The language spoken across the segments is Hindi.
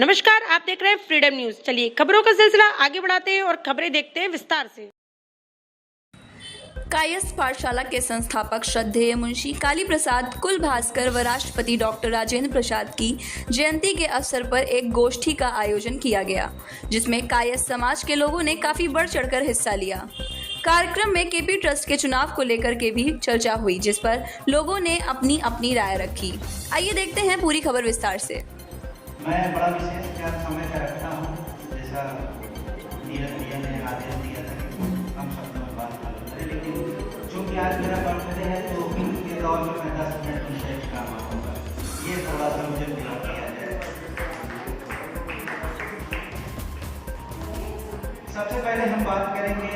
नमस्कार, आप देख रहे हैं फ्रीडम न्यूज। चलिए खबरों का सिलसिला आगे बढ़ाते हैं और खबरें देखते हैं विस्तार से। कायस्थ पाठशाला के संस्थापक श्रद्धेय मुंशी काली प्रसाद कुल भास्कर व राष्ट्रपति डॉक्टर राजेंद्र प्रसाद की जयंती के अवसर पर एक गोष्ठी का आयोजन किया गया, जिसमें कायस्थ समाज के लोगों ने काफी बढ़ चढ़कर हिस्सा लिया। कार्यक्रम में केपी ट्रस्ट के चुनाव को लेकर के भी चर्चा हुई, जिस पर लोगों ने अपनी अपनी राय रखी। आइए देखते हैं पूरी खबर विस्तार से। मैं बड़ा विशेष क्या समय का रखता हूँ, जैसा नीरज भैया ने आदेश दिया था कि कम शब्दों में बात कर करें, लेकिन चूँकि आज मेरा बर्थडे है तो इनके दौर में मैं 10 मिनट विशेष काम आऊँगा, ये थोड़ा सा मुझे पूरा किया जाए। सबसे पहले हम बात करेंगे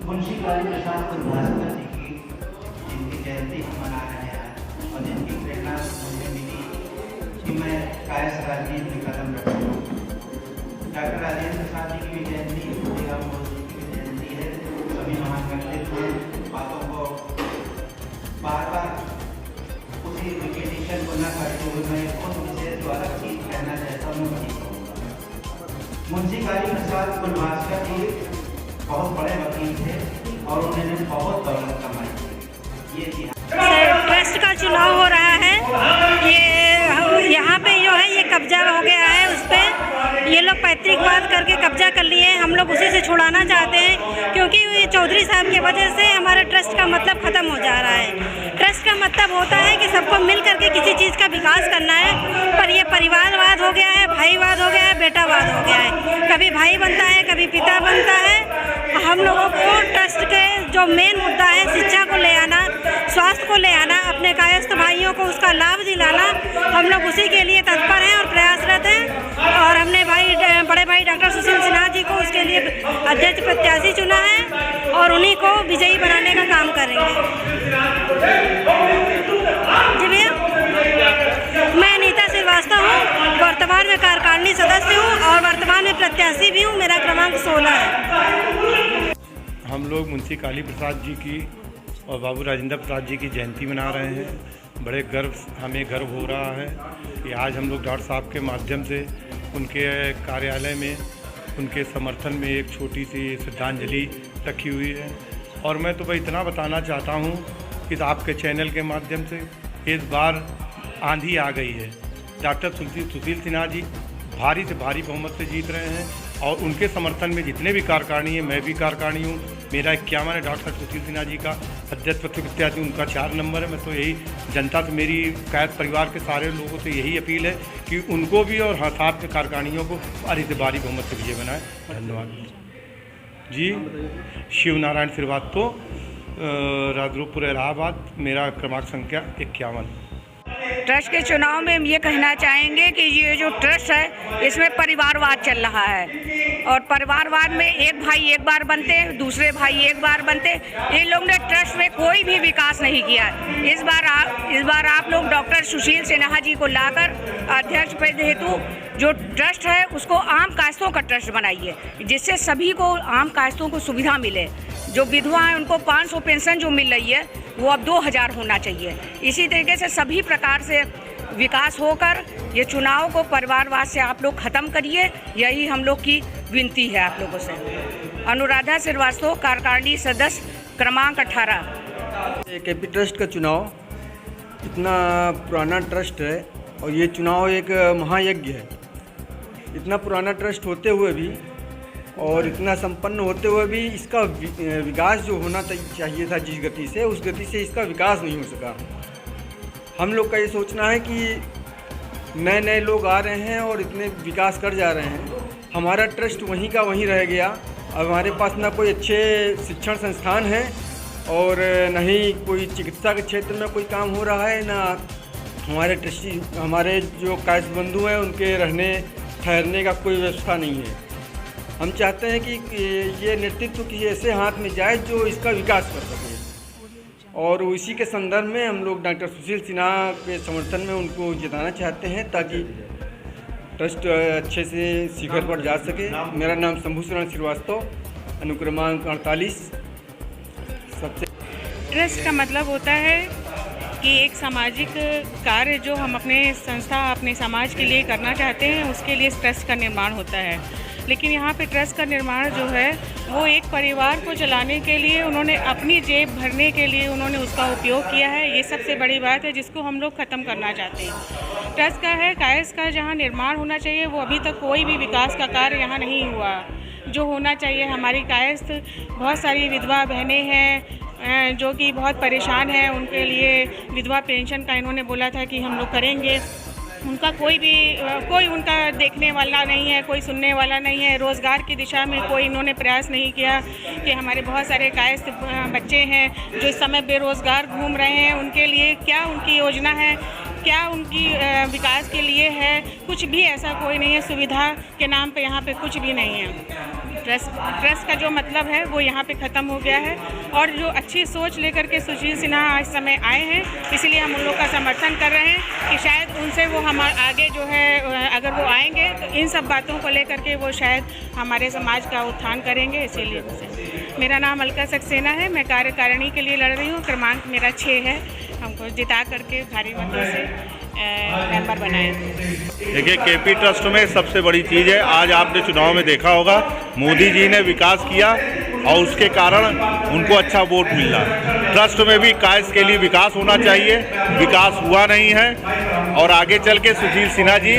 मुंशी काली प्रसाद कुल भास्कर जी की, जिनकी जयंती हम मना रहे हैं और जिनकी प्रेरणा मुझे मिली कि मैं कायस्थ राजनीति में कदम रखूँ। डॉक्टर राजेंद्र प्रसाद जी की भी जयंती, राम मोदी जी की भी जयंती है। सभी महान व्यक्तित्व बातों को बार बार उसी रिपीटिशन को न करते हुए मैं बहुत विशेष द्वारा चीज कहना चाहता हूँ, वही कहूँगा। मुंशी काली प्रसाद कुल भास्कर जी बहुत बड़े वकील थे और उन्होंने बहुत दौलत कमाई थी। ये ट्रस्ट का चुनाव हो रहा है, ये यहाँ पे जो है ये कब्जा हो गया है, उस पर ये लोग पैतृकवाद करके कब्जा कर लिए हैं। हम लोग उसी से छुड़ाना चाहते हैं, क्योंकि ये चौधरी साहब की वजह से हमारे ट्रस्ट का मतलब ख़त्म हो जा रहा है। ट्रस्ट का मतलब होता है कि सबको मिल करके किसी चीज़ का विकास करना है, पर ये परिवारवाद हो गया है, भाईवाद हो गया है, बेटावाद हो गया है। कभी भाई बनता है, कभी पिता बनता है। हम लोगों को ट्रस्ट के जो मेन मुद्दा है, शिक्षा को ले आना, स्वास्थ्य को ले आना, अपने कायस्थ भाइयों को उसका लाभ दिलाना, हम लोग उसी के लिए तत्पर हैं और प्रयासरत हैं। और हमने बड़े भाई डॉक्टर सुशील सिन्हा जी को उसके लिए अध्यक्ष प्रत्याशी चुना है और उन्हीं को विजयी बनाने का काम करेंगे। जी भैया, मैं नीता श्रीवास्तव हूँ, वर्तमान में कार्यकारिणी सदस्य हूँ और वर्तमान में प्रत्याशी भी हूँ। मेरा क्रमांक 16 है। हम लोग मुंशी काली प्रसाद जी की और बाबू राजेंद्र प्रसाद जी की जयंती मना रहे हैं। बड़े हमें गर्व हो रहा है कि आज हम लोग डॉक्टर साहब के माध्यम से उनके कार्यालय में उनके समर्थन में एक छोटी सी श्रद्धांजलि रखी हुई है। और मैं तो भाई इतना बताना चाहता हूँ कि आपके चैनल के माध्यम से इस बार आंधी आ गई है। डॉक्टर सुशील सिन्हा जी भारी से भारी बहुमत से जीत रहे हैं और उनके समर्थन में जितने भी कार्यकारिणी हैं, मैं भी कार्यकारिणी हूँ। मेरा 51 है, डॉक्टर सुशील सिन्हा जी का अध्यक्ष प्रत्याशी, उनका 4 नंबर है। मैं तो यही जनता से, मेरी कायस्थ परिवार के सारे लोगों से यही अपील है कि उनको भी और साथ के कार्यकारिणियों को भारी से भारी बहुमत से विजय बनाए। धन्यवाद जी। शिव नारायण श्रीवास्तव, राजरूपपुर इलाहाबाद, मेरा क्रमांक संख्या 51। ट्रस्ट के चुनाव में हम ये कहना चाहेंगे कि ये जो ट्रस्ट है इसमें परिवारवाद चल रहा है और परिवारवाद में एक भाई एक बार बनते, दूसरे भाई एक बार बनते। इन लोग ने ट्रस्ट में कोई भी विकास नहीं किया। इस बार आप लोग डॉक्टर सुशील सिन्हा जी को लाकर अध्यक्ष पद हेतु जो ट्रस्ट है उसको आम कायस्थों का ट्रस्ट बनाइए, जिससे सभी को आम कायस्थों को सुविधा मिले। जो विधवा हैं उनको 500 पेंशन जो मिल रही है वो अब 2000 होना चाहिए। इसी तरीके से सभी प्रकार से विकास होकर ये चुनाव को परिवारवाद से आप लोग ख़त्म करिए, यही हम लोग की विनती है आप लोगों से। अनुराधा श्रीवास्तव, कार्यकारिणी सदस्य, क्रमांक 18। केपी ट्रस्ट का चुनाव इतना पुराना ट्रस्ट है और ये चुनाव एक महायज्ञ है। इतना पुराना ट्रस्ट होते हुए भी और इतना संपन्न होते हुए भी इसका विकास जो होना चाहिए था जिस गति से, उस गति से इसका विकास नहीं हो सका। हम लोग का ये सोचना है कि नए नए लोग आ रहे हैं और इतने विकास कर जा रहे हैं, हमारा ट्रस्ट वहीं का वहीं रह गया। अब हमारे पास ना कोई अच्छे शिक्षण संस्थान है और न ही कोई चिकित्सा के क्षेत्र में कोई काम हो रहा है, ना हमारे जो कायस्थ बंधु हैं उनके रहने ठहरने का कोई व्यवस्था नहीं है। हम चाहते हैं कि ये नेतृत्व किसी ऐसे हाथ में जाए जो इसका विकास कर सके और इसी के संदर्भ में हम लोग डॉक्टर सुशील सिन्हा के समर्थन में उनको जिताना चाहते हैं ताकि ट्रस्ट अच्छे से शिखर पर जा सके। मेरा नाम शंभूशरण श्रीवास्तव, अनुक्रमांक 48। सबसे ट्रस्ट का मतलब होता है कि एक सामाजिक कार्य जो हम अपने संस्था अपने समाज के लिए करना चाहते हैं उसके लिए ट्रस्ट का निर्माण होता है। लेकिन यहाँ पे ट्रस्ट का निर्माण जो है वो एक परिवार को चलाने के लिए उन्होंने अपनी जेब भरने के लिए उन्होंने उसका उपयोग किया है। ये सबसे बड़ी बात है जिसको हम लोग ख़त्म करना चाहते हैं। ट्रस्ट का है कायस का जहाँ निर्माण होना चाहिए वो अभी तक कोई भी विकास का कार्य यहाँ नहीं हुआ जो होना चाहिए। हमारी कायस्थ बहुत सारी विधवा बहनें हैं जो कि बहुत परेशान हैं, उनके लिए विधवा पेंशन का इन्होंने बोला था कि हम लोग करेंगे। उनका कोई उनका देखने वाला नहीं है, कोई सुनने वाला नहीं है। रोज़गार की दिशा में कोई इन्होंने प्रयास नहीं किया कि हमारे बहुत सारे कायस्थ बच्चे हैं जो इस समय बेरोज़गार घूम रहे हैं, उनके लिए क्या उनकी योजना है, क्या उनकी विकास के लिए है। कुछ भी ऐसा कोई नहीं है। सुविधा के नाम पे यहाँ पे कुछ भी नहीं है। ट्रस्ट का जो मतलब है वो यहाँ पे ख़त्म हो गया है। और जो अच्छी सोच लेकर के सुशील सिन्हा इस समय आए हैं, इसीलिए हम उन लोग का समर्थन कर रहे हैं कि शायद उनसे वो हम आगे जो है अगर वो आएंगे तो इन सब बातों को लेकर के वो शायद हमारे समाज का उत्थान करेंगे। इसीलिए मेरा नाम अलका सक्सेना है, मैं कार्यकारिणी के लिए लड़ रही हूँ। क्रमांक मेरा 6 है। हमको जिता करके भारी मतों से मेंबर बनाए। देखिए, केपी ट्रस्ट में सबसे बड़ी चीज़ है, आज आपने चुनाव में देखा होगा मोदी जी ने विकास किया और उसके कारण उनको अच्छा वोट मिल रहा। ट्रस्ट में भी कायस के लिए विकास होना चाहिए, विकास हुआ नहीं है और आगे चल के सुशील सिन्हा जी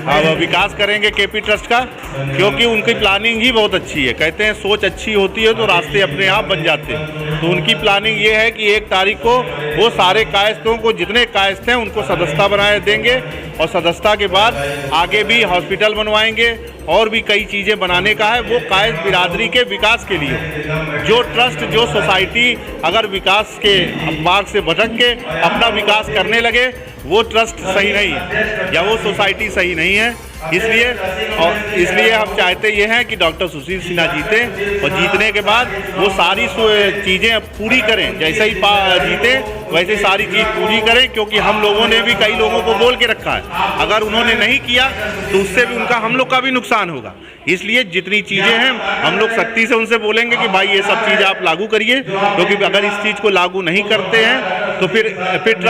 अब विकास करेंगे केपी ट्रस्ट का, क्योंकि उनकी प्लानिंग ही बहुत अच्छी है। कहते हैं सोच अच्छी होती है तो रास्ते अपने आप बन जाते हैं। तो उनकी प्लानिंग ये है कि 1 तारीख को वो सारे कायस्थों को, जितने कायस्थ हैं उनको सदस्यता बनाए देंगे और सदस्यता के बाद आगे भी हॉस्पिटल बनवाएंगे और भी कई चीज़ें बनाने का है। वो कायस्थ बिरादरी के विकास के लिए जो ट्रस्ट, जो सोसाइटी अगर विकास के मार्ग से भटक के अपना विकास करने लगे, वो ट्रस्ट सही नहीं है या वो सोसाइटी सही नहीं है। इसलिए हम चाहते ये हैं कि डॉक्टर सुशील सिन्हा जीते और जीतने के बाद वो सारी चीज़ें पूरी करें। जैसे ही जीते वैसे सारी चीज़ पूरी करें, क्योंकि हम लोगों ने भी कई लोगों को बोल के रखा है। अगर उन्होंने नहीं किया तो उससे भी उनका, हम लोग का भी नुकसान होगा। इसलिए जितनी चीज़ें हैं हम लोग सख्ती से उनसे बोलेंगे कि भाई ये सब चीज़ आप लागू करिए, क्योंकि अगर इस चीज़ को लागू नहीं करते हैं तो फिर